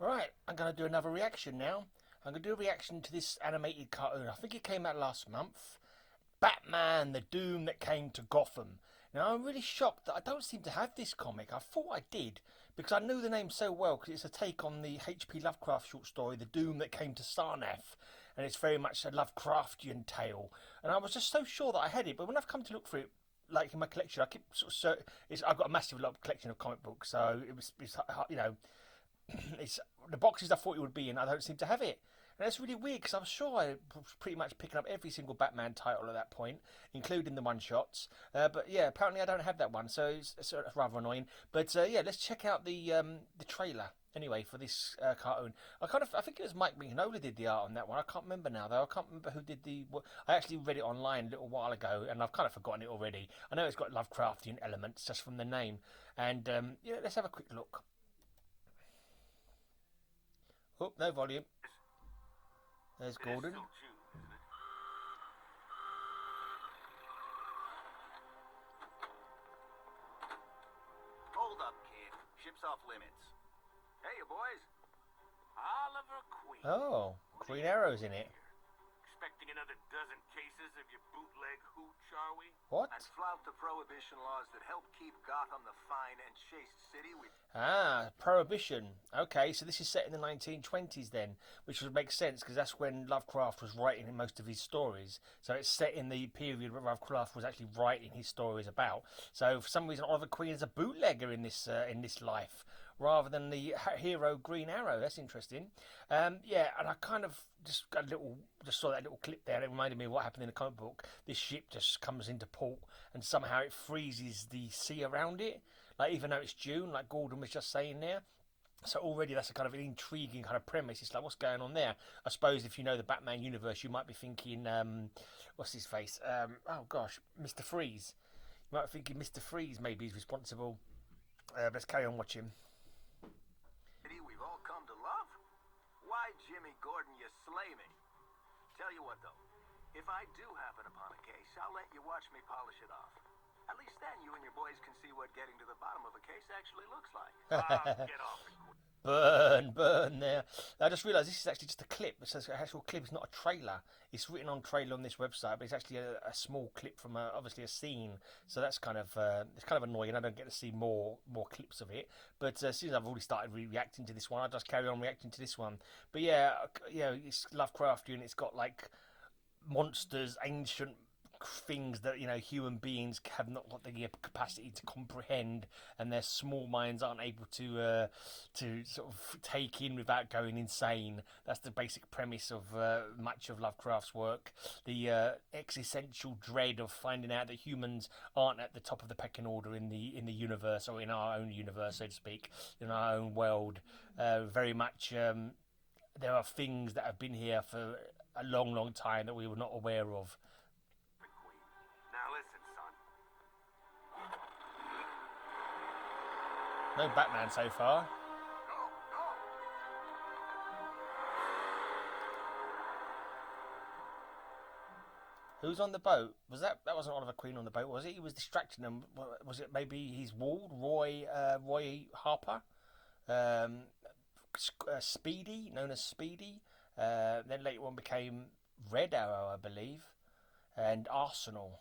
Right, I'm going to do another reaction now. I'm going to do a reaction to this animated cartoon. I think it came out last month. Batman, the Doom that came to Gotham. Now, I'm really shocked that I don't seem to have this comic. I thought I did, because I knew the name so well, because it's a take on the H.P. Lovecraft short story, The Doom that came to Sarnath. And it's very much a Lovecraftian tale. And I was just so sure that I had it, but when I've come to look for it, like in my collection, I keep I've got a massive collection of comic books, so it's you know, it's the boxes I thought it would be in. I don't seem to have it, and it's really weird because I was sure I was pretty much picking up every single Batman title at that point, including the one shots. But yeah, apparently I don't have that one, so it's sort of rather annoying. But yeah, let's check out the trailer anyway for this cartoon. I think it was Mike Mignola did the art on that one. I can't remember now though. I can't remember who did the. I actually read it online a little while ago, and I've kind of forgotten it already. I know it's got Lovecraftian elements just from the name, and yeah, let's have a quick look. Oh, no volume. There's Gordon. Hold up, kid. Ship's off limits. Hey, you boys. Oliver Queen. Oh, Green Arrow's in it. Expecting another dozen cases of your bootleg hooch, are we? What? And flout the prohibition laws that help keep Gotham the fine and chaste city we... Ah, Prohibition. Okay, so this is set in the 1920s then, which would make sense because that's when Lovecraft was writing most of his stories. So it's set in the period where Lovecraft was actually writing his stories about. So for some reason, Oliver Queen is a bootlegger in this life, rather than the hero Green Arrow. That's interesting. Yeah, and I kind of just saw that little clip there, and it reminded me of what happened in the comic book. This ship just comes into port, and somehow it freezes the sea around it. Like even though it's June, like Gordon was just saying there. So already that's a kind of an intriguing kind of premise. It's like, what's going on there? I suppose if you know the Batman universe, you might be thinking, what's his face? Oh gosh, Mr. Freeze. You might be thinking Mr. Freeze maybe is responsible. Let's carry on watching. We've all come to love? Why, Jimmy Gordon, you slay me. Tell you what, though. If I do happen upon a case, I'll let you watch me polish it off. At least then you and your boys can see what getting to the bottom of a case actually looks like. Get off it. Burn there. I just realised this is actually just a clip. It says an actual clip. It's not a trailer. It's written on trailer on this website, but it's actually a small clip from obviously a scene. So that's kind of it's kind of annoying. I don't get to see more clips of it. But as soon as I've already started reacting to this one, I just carry on reacting to this one. But yeah, it's Lovecraftian. It's got like monsters, ancient things that human beings have not got the capacity to comprehend, and their small minds aren't able to sort of take in without going insane. That's the basic premise of much of Lovecraft's work. The existential dread of finding out that humans aren't at the top of the pecking order in the universe, or in our own universe, so to speak, in our own world. Very much, there are things that have been here for a long time that we were not aware of. Now listen, son. No Batman so far. No. Who's on the boat? That wasn't Oliver Queen on the boat, was it? He was distracting them. Was it maybe his ward, Roy Harper? Speedy, known as Speedy. Then later on became Red Arrow, I believe, and Arsenal.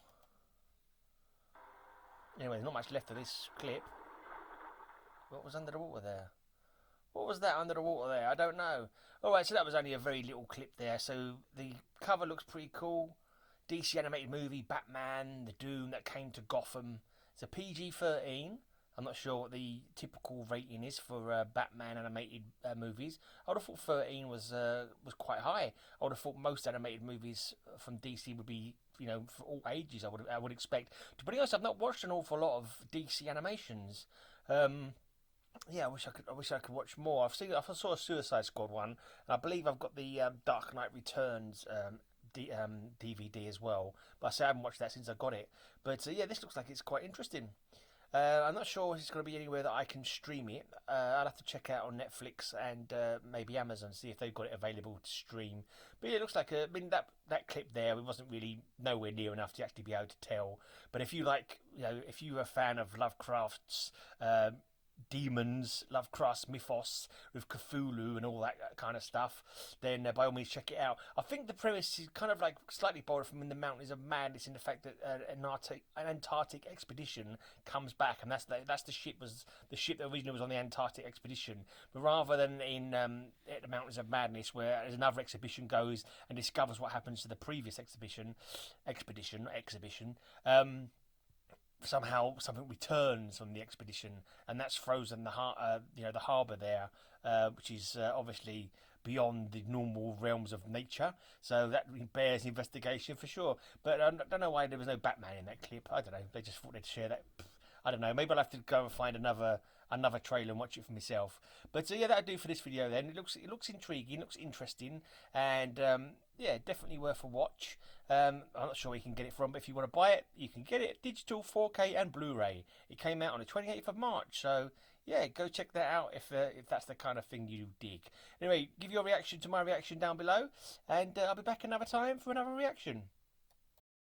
Anyway, there's not much left of this clip. What was under the water there? What was that under the water there? I don't know. Alright, so that was only a very little clip there. So the cover looks pretty cool. DC animated movie, Batman, the Doom that came to Gotham. It's a PG-13. I'm not sure what the typical rating is for Batman animated movies. I would have thought 13 was quite high. I would have thought most animated movies from DC would be, for all ages. I would expect. To be honest, I've not watched an awful lot of DC animations. Yeah, I wish I could watch more. I saw a Suicide Squad one, and I believe I've got the Dark Knight Returns DVD as well. But I say I haven't watched that since I got it. But yeah, this looks like it's quite interesting. I'm not sure if it's going to be anywhere that I can stream it. I'll have to check out on Netflix and maybe Amazon, see if they've got it available to stream. But yeah, it looks like that clip there, it wasn't really nowhere near enough to actually be able to tell. But if you if you're a fan of Lovecraft's demons, Lovecraft's mythos with Cthulhu and all that kind of stuff, then by all means check it out. I think the premise is kind of like slightly borrowed from In the Mountains of Madness, in the fact that an Antarctic expedition comes back, and that's the ship that originally was on the Antarctic expedition. But rather than in the Mountains of Madness, where another exhibition goes and discovers what happens to the previous exhibition, somehow something returns from the expedition, and that's frozen the harbour there, which is obviously beyond the normal realms of nature. So that bears investigation for sure. But I don't know why there was no Batman in that clip. I don't know. They just thought they'd share that. I don't know. Maybe I'll have to go and find another trailer and watch it for myself. But yeah, that'll do for this video then. It looks intriguing, looks interesting, and yeah, definitely worth a watch. I'm not sure where you can get it from, but if you want to buy it, you can get it digital, 4K and Blu-ray. It came out on the 28th of March, so yeah, go check that out if that's the kind of thing you dig. Anyway, give your reaction to my reaction down below, and I'll be back another time for another reaction.